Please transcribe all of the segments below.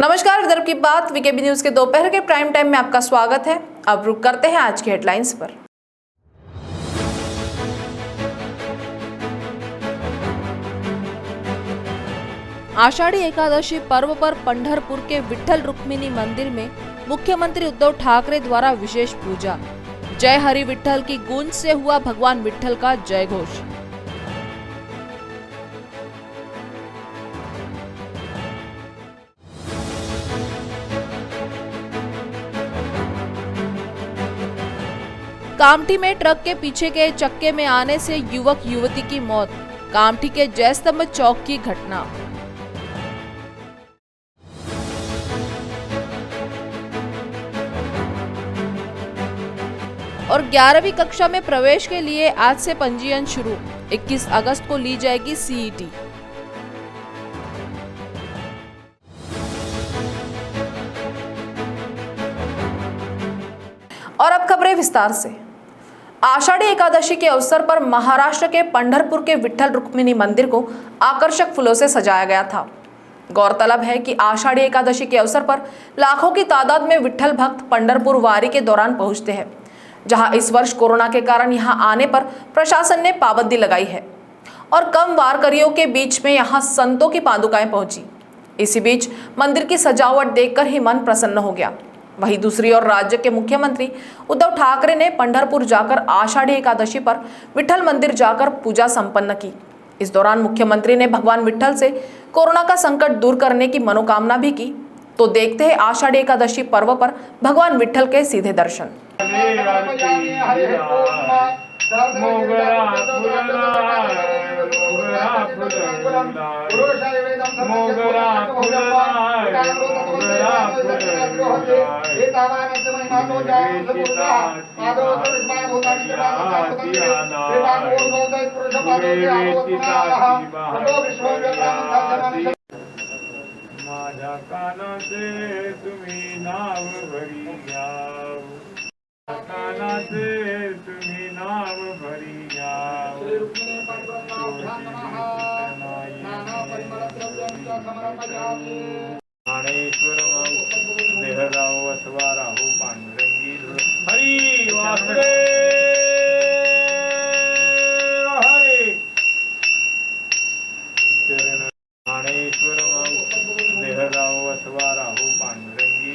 नमस्कार, विदर्भ की बात वीकेबी न्यूज के दोपहर के प्राइम टाइम में आपका स्वागत है। अब रुक करते हैं आज की हेडलाइंस पर। आषाढ़ी एकादशी पर्व पर पंढरपुर के विठ्ठल रुक्मिणी मंदिर में मुख्यमंत्री उद्धव ठाकरे द्वारा विशेष पूजा। जय हरि विठ्ठल की गूंज से हुआ भगवान विठ्ठल का जय घोष। कामठी में ट्रक के पीछे के चक्के में आने से युवक युवती की मौत। कामठी के जयस्तंभ चौक की घटना। और 11वीं कक्षा में प्रवेश के लिए आज से पंजीयन शुरू। 21 अगस्त को ली जाएगी सीईटी। और अब खबरें विस्तार से। आषाढ़ी एकादशी के अवसर पर महाराष्ट्र के पंढरपुर के विठ्ठल रुक्मिणी मंदिर को आकर्षक फूलों से सजाया गया था। गौरतलब है कि आषाढ़ी एकादशी के अवसर पर लाखों की तादाद में विठ्ठल भक्त पंढरपुर वारी के दौरान पहुंचते हैं, जहां इस वर्ष कोरोना के कारण यहां आने पर प्रशासन ने पाबंदी लगाई है और कम वारकरियों के बीच में यहां संतों की पादुकाएं पहुंची। इसी बीच मंदिर की सजावट देखकर ही मन प्रसन्न हो गया। वहीं दूसरी ओर राज्य के मुख्यमंत्री उद्धव ठाकरे ने पंढरपुर जाकर आषाढ़ी एकादशी पर विठ्ठल मंदिर जाकर पूजा संपन्न की। इस दौरान मुख्यमंत्री ने भगवान विठ्ठल से कोरोना का संकट दूर करने की मनोकामना भी की। तो देखते हैं आषाढ़ी एकादशी पर्व पर भगवान विठ्ठल के सीधे दर्शन। माझ्या कानाचे तुम्ही नाव भरी घ्याव, कानाचे तुम्ही नाव भरी घ्याव। ज्ञानेश्वर देहराव वसवा राहू पांडुरंगी हरी वासुदेव हरे चरण। ज्ञानेश्वर देहराव वसवा राहू पांडुरंगी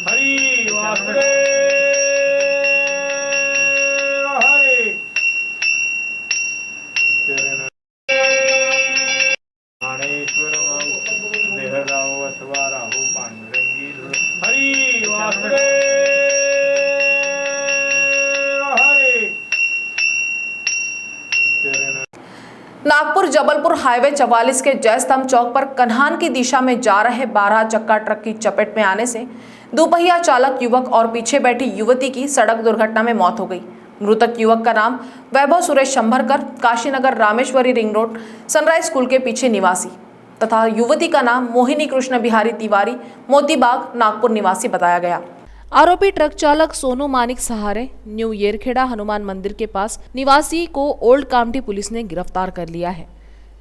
हरी वासुदेव हरे चरण। ज्ञानेश्वर देहराव वसवा राहू पांडुरंगी हरी वासुदेव हरे चरण। नागपुर जबलपुर हाईवे 44 के जयस्तंभ चौक पर कन्हान की दिशा में जा रहे 12 चक्का ट्रक की चपेट में आने से दुपहिया चालक युवक और पीछे बैठी युवती की सड़क दुर्घटना में मौत हो गई। मृतक युवक का नाम Vaibhav Suresh Shambharkar, Kashinagar Rameshwari ring road Sunrise School के पीछे निवासी, तथा युवती का नाम मोहिनी कृष्ण बिहारी तिवारी, मोतीबाग नागपुर निवासी बताया गया। आरोपी ट्रक चालक सोनू मानिक सहारे न्यू येरखेड़ा हनुमान मंदिर के पास निवासी को ओल्ड कामठी पुलिस ने गिरफ्तार कर लिया है।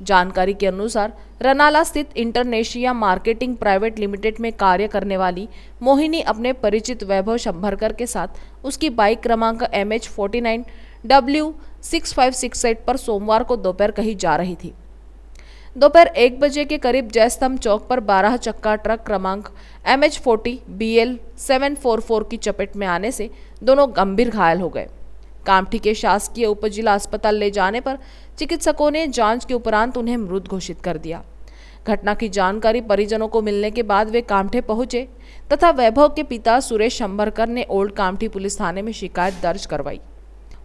जानकारी के अनुसार रनाला स्थित इंटरनेशिया मार्केटिंग प्राइवेट लिमिटेड में कार्य करने वाली मोहिनी अपने परिचित वैभव शंभरकर के साथ उसकी बाइक क्रमांक MH49 W6568 पर सोमवार को दोपहर कहीं जा रही थी। दोपहर 1 बजे के करीब जयस्तंभ चौक पर 12 चक्का ट्रक क्रमांक MH40 BL 744 की चपेट में आने से दोनों गंभीर घायल हो गए। कामठी के शासकीय उपजिला अस्पताल ले जाने पर चिकित्सकों ने जांच के उपरांत उन्हें मृत घोषित कर दिया। घटना की जानकारी परिजनों को मिलने के बाद वे कामठी पहुंचे तथा वैभव के पिता सुरेश शंभरकर ने ओल्ड कामठी पुलिस थाने में शिकायत दर्ज करवाई।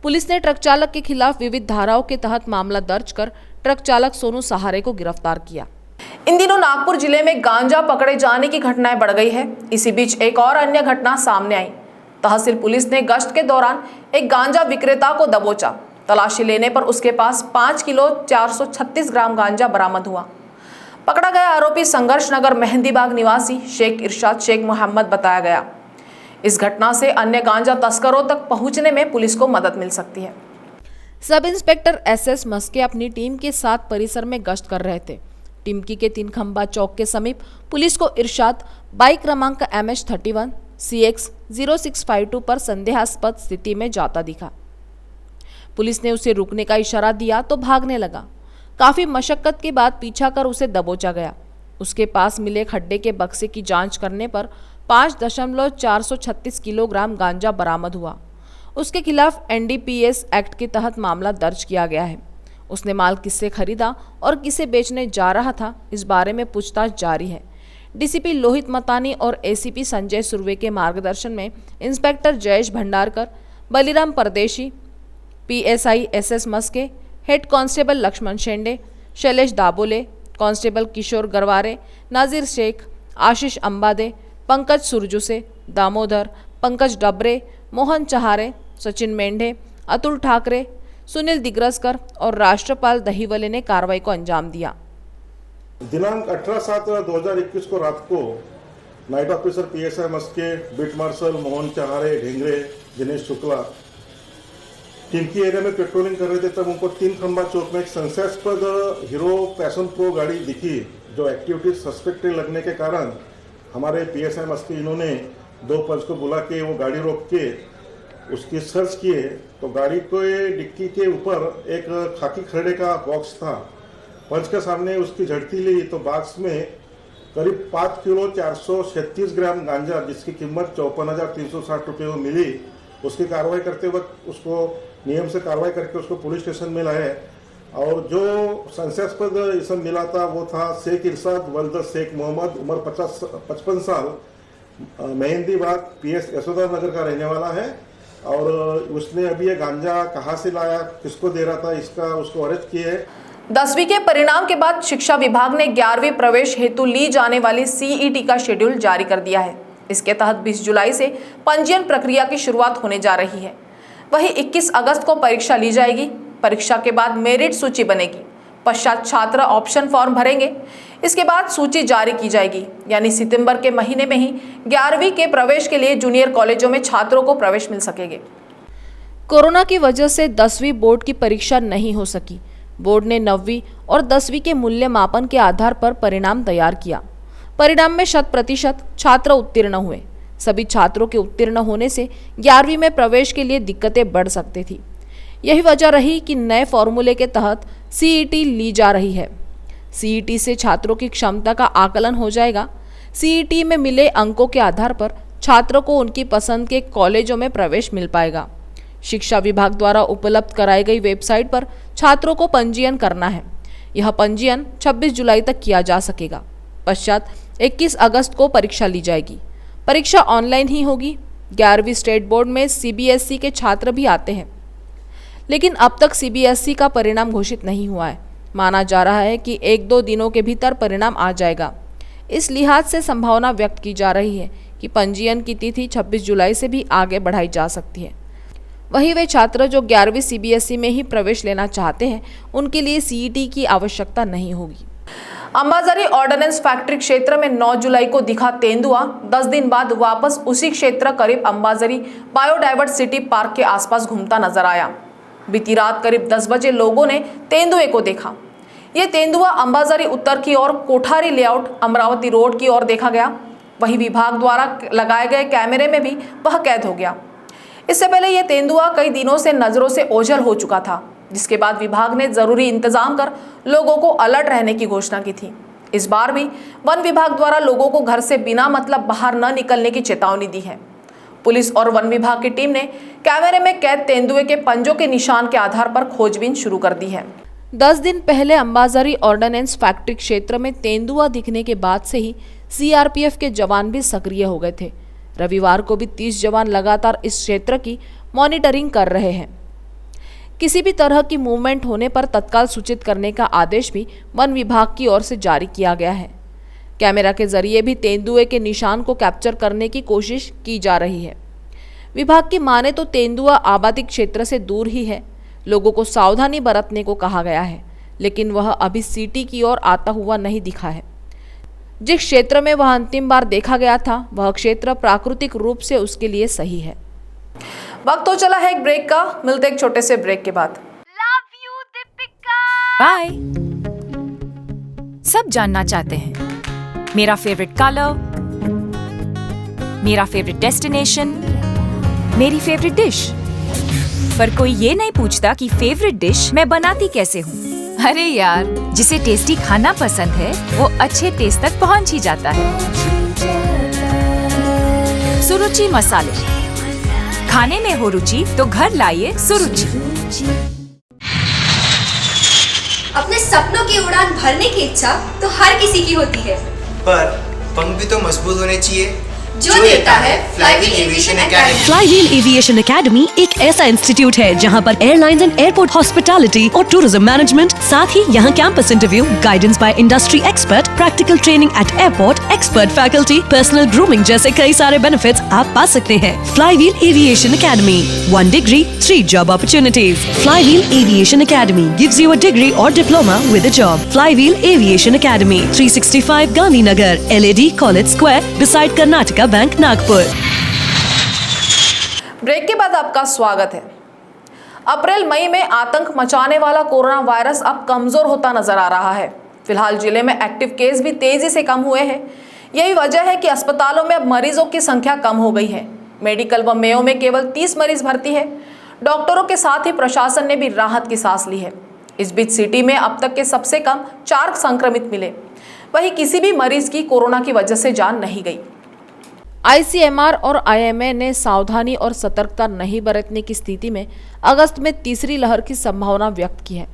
पुलिस ने ट्रक चालक के खिलाफ विविध धाराओं के तहत मामला दर्ज कर ट्रक चालक सोनू सहारे को गिरफ्तार किया। इन दिनों नागपुर जिले में गांजा पकड़े जाने की घटनाएं बढ़ गई है। इसी बीच एक और अन्य घटना सामने आई। तहसील पुलिस ने गश्त के दौरान एक गांजा विक्रेता को दबोचा। तलाशी लेने पर उसके पास 5 किलो 436 ग्राम गांजा बरामद हुआ। पकड़ा गया आरोपी संघर्ष नगर मेहंदीबाग निवासी शेख इरशाद शेख मोहम्मद बताया गया। इस घटना से अन्य गांजा तस्करों तक पहुंचने में पुलिस को मदद मिल सकती है। सब इंस्पेक्टर SS मस्के अपनी टीम के साथ परिसर में गश्त कर रहे थे। टिमकी के 3 खंबा चौक के समीप पुलिस को इरशाद बाइक क्रमांक MH31 CX 0652 पर संदेहास्पद स्थिति में जाता दिखा। पुलिस ने उसे रुकने का इशारा दिया तो भागने लगा। काफी मशक्कत के बाद पीछा कर उसे दबोचा गया। उसके पास मिले खड्डे के बक्से की जांच करने पर 5.436 किलोग्राम गांजा बरामद हुआ। उसके खिलाफ NDPS एक्ट के तहत मामला दर्ज किया गया है। उसने माल किससे खरीदा और किसे बेचने जा रहा था, इस बारे में पूछताछ जारी है। DCP लोहित मतानी और ACP संजय सुर्वे के मार्गदर्शन में इंस्पेक्टर जयेश भंडारकर, बलिराम परदेशी, PSI SS Maske, head constable Laxman Shende, Shailesh Dabole, constable Kishore Garware, Nazir Sheikh, Ashish Ambade, Pankaj Surjuse, Damodar, Pankaj Dabre, Mohan Chahare, Sachin Mendhe, Atul Thackeray, Sunil Digraskar और राष्ट्रपाल दहीवले ने कार्रवाई को अंजाम दिया। दिनांक 18/7/2021 को रात को night officer PSI Maske, beat marshal Mohan चहारे, Dhengre, Dinesh Shukla टिमकी area में पेट्रोलिंग कर रहे थे। तब उनको 3 खंबा चौक में एक संशयास्पद हीरो पैशन प्रो गाड़ी दिखी, जो एक्टिविटी सस्पेक्टेड लगने के कारण हमारे PSI मस्के इन्होंने 2 पंच को बुला के वो गाड़ी रोक के उसकी सर्च किए तो गाड़ी को डिक्की के ऊपर एक खाकी खरड़े का बॉक्स था। पंच के सामने उसकी झड़ती ली तो बॉक्स में करीब 5 किलो 436 ग्राम गांजा, जिसकी कीमत 54,360 रुपये को मिली। उसकी कार्रवाई करते वक्त उसको नियम से कार्रवाई करके उसको पुलिस स्टेशन में लाए और जो संशयास्पद इसम मिला था वो था शेख इरशाद वल्द शेख मोहम्मद, उम्र 55 साल, मेहंदीबाग PS यशोदा नगर का रहने वाला है। और उसने अभी ये गांजा कहाँ से लाया, किसको दे रहा था, इसका उसको अरेस्ट किए है। 10वीं के परिणाम के बाद शिक्षा विभाग ने 11वीं प्रवेश हेतु ली जाने वाली CET का शेड्यूल जारी कर दिया है। इसके तहत 20 जुलाई से पंजीयन प्रक्रिया की शुरुआत होने जा रही है। वहीं 21 अगस्त को परीक्षा ली जाएगी। परीक्षा के बाद मेरिट सूची बनेगी। पश्चात छात्र ऑप्शन फॉर्म भरेंगे। इसके बाद सूची जारी की जाएगी, यानी सितंबर के महीने में ही 11वीं के प्रवेश के लिए जूनियर कॉलेजों में छात्रों को प्रवेश मिल सकेंगे। कोरोना की वजह से 10वीं बोर्ड की परीक्षा नहीं हो सकी। बोर्ड ने 9वीं और 10वीं के मूल्यमापन के आधार पर परिणाम तैयार किया। परिणाम में 100% छात्र उत्तीर्ण हुए। सभी छात्रों के उत्तीर्ण होने से 11वीं में प्रवेश के लिए दिक्कतें बढ़ सकती थी। यही वजह रही कि नए फॉर्मूले के तहत CET ली जा रही है। CET से छात्रों की क्षमता का आकलन हो जाएगा। CET में मिले अंकों के आधार पर छात्रों को उनकी पसंद के कॉलेजों में प्रवेश मिल पाएगा। शिक्षा विभाग द्वारा उपलब्ध कराई गई वेबसाइट पर छात्रों को पंजीयन करना है। यह पंजीयन 26 जुलाई तक किया जा सकेगा। पश्चात 21 अगस्त को परीक्षा ली जाएगी। परीक्षा ऑनलाइन ही होगी। 11वीं स्टेट बोर्ड में CBSE के छात्र भी आते हैं, लेकिन अब तक CBSE का परिणाम घोषित नहीं हुआ है। माना जा रहा है कि 1-2 दिनों के भीतर परिणाम आ जाएगा। इस लिहाज से संभावना व्यक्त की जा रही है कि पंजीयन की तिथि 26 जुलाई से भी आगे बढ़ाई जा सकती है। वहीं वे छात्र जो 11वीं CBSE में ही प्रवेश लेना चाहते हैं, उनके लिए CET की आवश्यकता नहीं होगी। अंबाजरी ऑर्डिनेंस फैक्ट्री क्षेत्र में 9 जुलाई को दिखा तेंदुआ 10 दिन बाद वापस उसी क्षेत्र करीब अंबाजरी बायोडाइवर्सिटी पार्क के आसपास घूमता नजर आया। बीती रात करीब 10 बजे लोगों ने तेंदुए को देखा। ये तेंदुआ अंबाजरी उत्तर की ओर कोठारी लेआउट अमरावती रोड की ओर देखा गया। वहीं विभाग द्वारा लगाए गए कैमरे में भी वह कैद हो गया। इससे पहले यह तेंदुआ कई दिनों से नजरों से ओझल हो चुका था, जिसके बाद विभाग ने जरूरी इंतजाम कर लोगों को अलर्ट रहने की घोषणा की थी। इस बार भी वन विभाग द्वारा लोगों को घर से बिना मतलब बाहर न निकलने की चेतावनी दी है। पुलिस और वन विभाग की टीम ने कैमरे में कैद तेंदुए के पंजों के निशान के आधार पर खोजबीन शुरू कर दी है। 10 दिन पहले अंबाजरी ऑर्डिनेंस फैक्ट्री क्षेत्र में तेंदुआ दिखने के बाद से ही CRPF के जवान भी सक्रिय हो गए थे। रविवार को भी 30 जवान लगातार इस क्षेत्र की मॉनिटरिंग कर रहे हैं। किसी भी तरह की मूवमेंट होने पर तत्काल सूचित करने का आदेश भी वन विभाग की ओर से जारी किया गया है। कैमरा के जरिए भी तेंदुए के निशान को कैप्चर करने की कोशिश की जा रही है। विभाग की माने तो तेंदुआ आबादी क्षेत्र से दूर ही है। लोगों को सावधानी बरतने को कहा गया है, लेकिन वह अभी सिटी की ओर आता हुआ नहीं दिखा है। जिस क्षेत्र में वह अंतिम बार देखा गया था, वह क्षेत्र प्राकृतिक रूप से उसके लिए सही है। वक्त तो चला है एक ब्रेक का। मिलते एक छोटे से ब्रेक के बाद। बाय। सब जानना चाहते हैं। मेरा फेवरेट कलर, मेरा फेवरेट डेस्टिनेशन, मेरी फेवरेट डिश। पर कोई ये नहीं पूछता कि फेवरेट डिश मैं बनाती कैसे हूँ। अरे यार, जिसे टेस्टी खाना पसंद है वो अच्छे टेस्ट तक पहुँच ही जाता है। सुरुचि मसाले, खाने में हो रुचि तो घर लाइए सुरुचि। अपने सपनों की उड़ान भरने की इच्छा तो हर किसी की होती है, पर पंख भी तो मजबूत होने चाहिए जो देता है Flywheel Aviation Academy. Flywheel Aviation Academy एक ऐसा इंस्टीट्यूट है जहां पर एयरलाइंस एंड एयरपोर्ट हॉस्पिटैलिटी और टूरिज्म मैनेजमेंट, साथ ही यहां campus interview, guidance by industry expert, practical training at airport, expert faculty, personal grooming जैसे कई सारे बेनिफिट्स आप पा सकते हैं। Flywheel Aviation Academy, 1 degree 3 job opportunities. Flywheel Aviation Academy gives you a degree और diploma with a job. Flywheel Aviation academy, 365 Gandhinagar, LAD college square, beside Karnataka bank, Nagpur. Break के बाद आपका स्वागत है। अप्रैल मई में आतंक मचाने वाला कोरोना वायरस अब कमजोर होता नजर आ रहा है। फिलहाल जिले में एक्टिव केस भी तेजी से कम हुए हैं। यही वजह है कि अस्पतालों में अब मरीजों की संख्या कम हो गई है। मेडिकल व मेयो में केवल 30 मरीज भर्ती है। डॉक्टरों के साथ ही प्रशासन ने भी राहत की सांस ली है। इस बीच सिटी में अब तक के सबसे कम 4 संक्रमित मिले। वहीं किसी भी मरीज की कोरोना की वजह से जान नहीं गई। ICMR और IMA ने सावधानी और सतर्कता नहीं बरतने की स्थिति में अगस्त में तीसरी लहर की संभावना व्यक्त की है।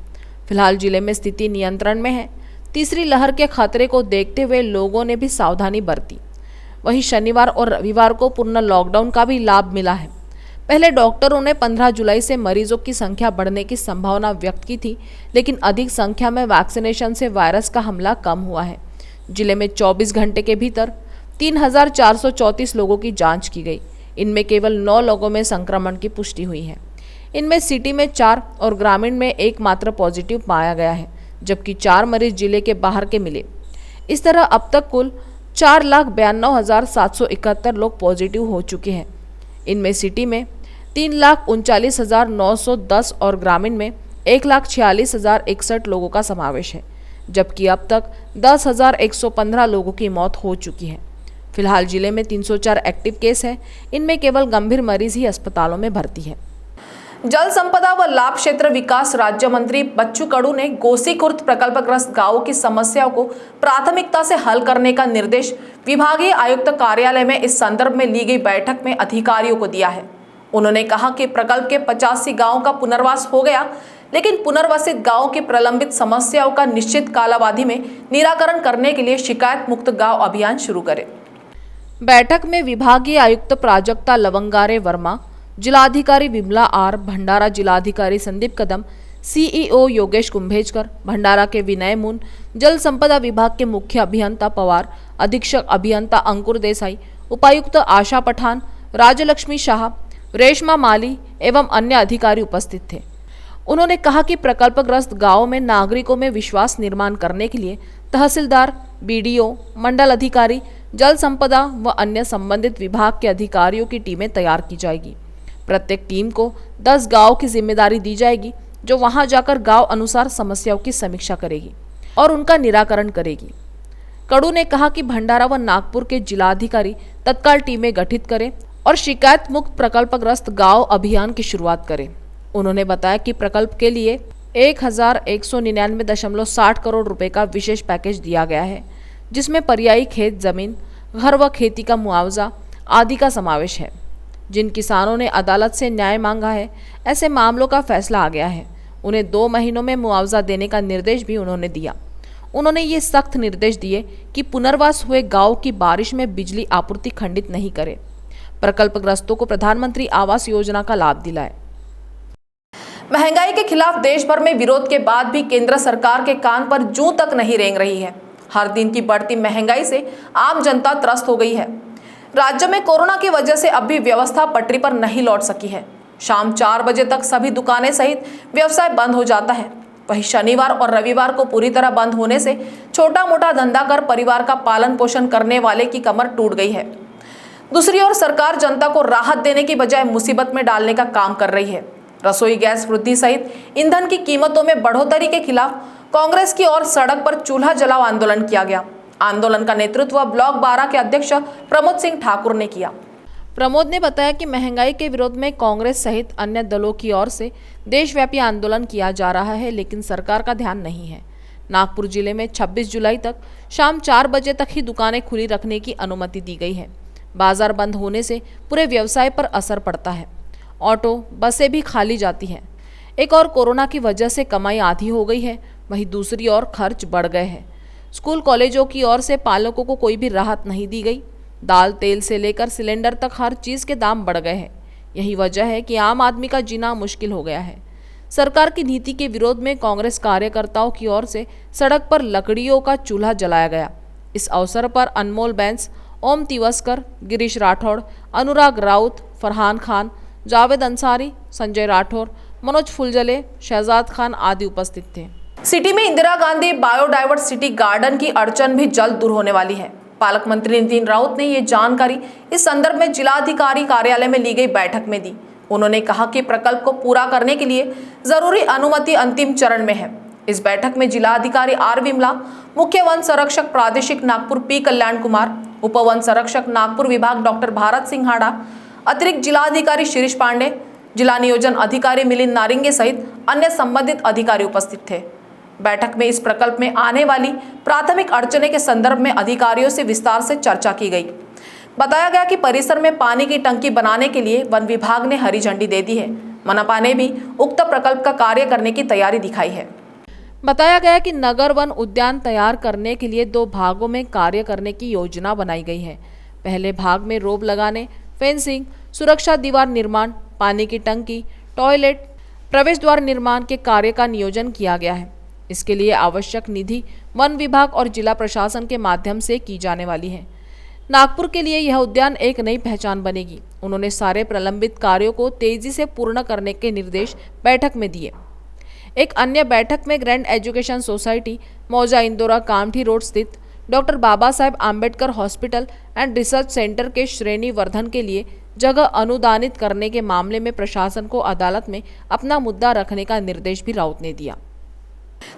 फिलहाल जिले में स्थिति नियंत्रण में है। तीसरी लहर के खतरे को देखते हुए लोगों ने भी सावधानी बरती। वहीं शनिवार और रविवार को पूर्ण लॉकडाउन का भी लाभ मिला है। पहले डॉक्टरों ने 15 जुलाई से मरीजों की संख्या बढ़ने की संभावना व्यक्त की थी, लेकिन अधिक संख्या में वैक्सीनेशन से वायरस का हमला कम हुआ है। जिले में 24 घंटे के भीतर 3434 लोगों की जांच की गई। इनमें केवल 9 लोगों में संक्रमण की पुष्टि हुई है। इनमें सिटी में 4 और ग्रामीण में 1 मात्र पॉजिटिव पाया गया है, जबकि 4 मरीज जिले के बाहर के मिले। इस तरह अब तक कुल 4,92,771 लोग पॉजिटिव हो चुके हैं। इनमें सिटी में 3,39,910 और ग्रामीण में 1,46,061 लोगों का समावेश है, जबकि अब तक 10,115 लोगों की मौत हो चुकी है। फिलहाल जिले में 304 एक्टिव केस हैं। इनमें केवल गंभीर मरीज ही अस्पतालों में भर्ती है। जल संपदा व लाभ क्षेत्र विकास राज्य मंत्री बच्चू कडू ने गोसीखुर्द प्रकल्पग्रस्त गांवों की समस्याओं को प्राथमिकता से हल करने का निर्देश विभागीय आयुक्त कार्यालय में इस संदर्भ में ली गई बैठक में अधिकारियों को दिया है। उन्होंने कहा कि प्रकल्प के 85 गाँवों का पुनर्वास हो गया, लेकिन पुनर्वसित गांवों की प्रलंबित समस्याओं का निश्चित कालावधि में निराकरण करने के लिए शिकायत मुक्त गांव अभियान शुरू करें। बैठक में विभागीय आयुक्त प्राजक्ता लवंगारे वर्मा, जिलाधिकारी विमला आर, भंडारा जिलाधिकारी संदीप कदम, CEO योगेश कुंभेजकर, भंडारा के विनय मुन, जल संपदा विभाग के मुख्य अभियंता पवार, अधीक्षक अभियंता अंकुर देसाई, उपायुक्त आशा पठान, राजलक्ष्मी शाह, रेशमा माली एवं अन्य अधिकारी उपस्थित थे। उन्होंने कहा कि प्रकल्पग्रस्त गांवों में नागरिकों में विश्वास निर्माण करने के लिए तहसीलदार, BDO, मंडल अधिकारी, जल संपदा व अन्य संबंधित विभाग के अधिकारियों की टीमें तैयार की जाएगी। प्रत्येक टीम को 10 गांव की जिम्मेदारी दी जाएगी, जो वहां जाकर गांव अनुसार समस्याओं की समीक्षा करेगी और उनका निराकरण करेगी। कडू ने कहा कि भंडारा व नागपुर के जिलाधिकारी तत्काल टीमें गठित करें और शिकायत मुक्त प्रकल्पग्रस्त गांव अभियान की शुरुआत करें। उन्होंने बताया कि प्रकल्प के लिए 1199.60 करोड़ रुपए का विशेष पैकेज दिया गया है, जिसमें पर्यायी खेत जमीन, घर व खेती का मुआवजा आदि का समावेश है। जिन किसानों ने अदालत से न्याय मांगा है, ऐसे मामलों का फैसला आ गया है। उन्हें 2 महीनों में मुआवजा देने का निर्देश भी उन्होंने दिया। उन्होंने ये सख्त निर्देश दिए कि पुनर्वास हुए गांव की बारिश में बिजली आपूर्ति खंडित नहीं करे। प्रकल्पग्रस्तों को प्रधानमंत्री आवास योजना का लाभ दिलाए। महंगाई के खिलाफ देश भर में विरोध के बाद भी केंद्र सरकार के कान पर जूं तक नहीं रेंग रही है। हर दिन की बढ़ती महंगाई से आम जनता त्रस्त हो गई है। राज्य में कोरोना की वजह से अब भी व्यवस्था पटरी पर नहीं लौट सकी है। शाम 4 बजे तक सभी दुकानें सहित व्यवसाय बंद हो जाता है। वहीं शनिवार और रविवार को पूरी तरह बंद होने से छोटा मोटा धंधा कर परिवार का पालन पोषण करने वाले की कमर टूट गई है। दूसरी ओर सरकार जनता को राहत देने की बजाय मुसीबत में डालने का काम कर रही है। रसोई गैस वृद्धि सहित ईंधन की कीमतों में बढ़ोतरी के खिलाफ कांग्रेस की ओर सड़क पर चूल्हा जलाओ आंदोलन किया गया। आंदोलन का नेतृत्व ब्लॉक 12 के अध्यक्ष प्रमोद सिंह ठाकुर ने किया। प्रमोद ने बताया कि महंगाई के विरोध में कांग्रेस सहित अन्य दलों की ओर से देशव्यापी आंदोलन किया जा रहा है, लेकिन सरकार का ध्यान नहीं है। नागपुर जिले में 26 जुलाई तक शाम 4 बजे तक ही दुकानें खुली रखने की अनुमति दी गई है। बाजार बंद होने से पूरे व्यवसाय पर असर पड़ता है। ऑटो बसें भी खाली जाती हैं। एक और कोरोना की वजह से कमाई आधी हो गई है, वहीं दूसरी ओर खर्च बढ़ गए हैं। स्कूल कॉलेजों की ओर से पालकों को कोई भी राहत नहीं दी गई। दाल तेल से लेकर सिलेंडर तक हर चीज़ के दाम बढ़ गए हैं। यही वजह है कि आम आदमी का जीना मुश्किल हो गया है। सरकार की नीति के विरोध में कांग्रेस कार्यकर्ताओं की ओर से सड़क पर लकड़ियों का चूल्हा जलाया गया। इस अवसर पर अनमोल बैंस, ओम तिवस्कर, गिरीश राठौड़, अनुराग राउत, फरहान खान, जावेद अंसारी, संजय राठौर, मनोज फुलजले, शहजाद खान आदि उपस्थित थे। सिटी में इंदिरा गांधी बायोडायवर्सिटी गार्डन की अड़चन भी जल्द दूर होने वाली है। पालक मंत्री नितिन राउत ने ये जानकारी इस संदर्भ में जिलाधिकारी कार्यालय में ली गई बैठक में दी। उन्होंने कहा कि प्रकल्प को पूरा करने के लिए जरूरी अनुमति अंतिम चरण में है। इस बैठक में जिलाधिकारी आर विमला, मुख्य वन संरक्षक प्रादेशिक नागपुर पी कल्याण कुमार, उप वन संरक्षक नागपुर विभाग डॉक्टर भारत सिंहाड़ा, अतिरिक्त जिलाधिकारी शिरीष पांडे, जिला नियोजन अधिकारी मिलिंद नारिंगे सहित अन्य संबंधित अधिकारी उपस्थित थे। बैठक में इस प्रकल्प में आने वाली प्राथमिक अड़चने के संदर्भ में अधिकारियों से विस्तार से चर्चा की गई। बताया गया कि परिसर में पानी की टंकी बनाने के लिए वन विभाग ने हरी झंडी दे दी है। मनपा ने भी उक्त प्रकल्प का कार्य करने की तैयारी दिखाई है। बताया गया कि नगर वन उद्यान तैयार करने के लिए 2 भागों में कार्य करने की योजना बनाई गई है। पहले भाग में रोप लगाने, फेंसिंग, सुरक्षा दीवार निर्माण, पानी की टंकी, टॉयलेट, प्रवेश द्वार निर्माण के कार्य का नियोजन किया गया है। इसके लिए आवश्यक निधि वन विभाग और जिला प्रशासन के माध्यम से की जाने वाली है। नागपुर के लिए यह उद्यान एक नई पहचान बनेगी। उन्होंने सारे प्रलंबित कार्यों को तेजी से पूर्ण करने के निर्देश बैठक में दिए। एक अन्य बैठक में ग्रैंड एजुकेशन सोसाइटी, मौजा इंदौरा कामठी रोड स्थित doctor Baba Saheb Ambedkar hospital and research centre के श्रेणी वर्धन के लिए जगह अनुदानित करने के मामले में प्रशासन को अदालत में अपना मुद्दा रखने का निर्देश भी राउत ने दिया।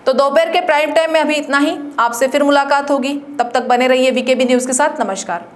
तो दोपहर के प्राइम टाइम में अभी इतना ही। आपसे फिर मुलाकात होगी, तब तक बने रहिए वीकेबी न्यूज के साथ। नमस्कार।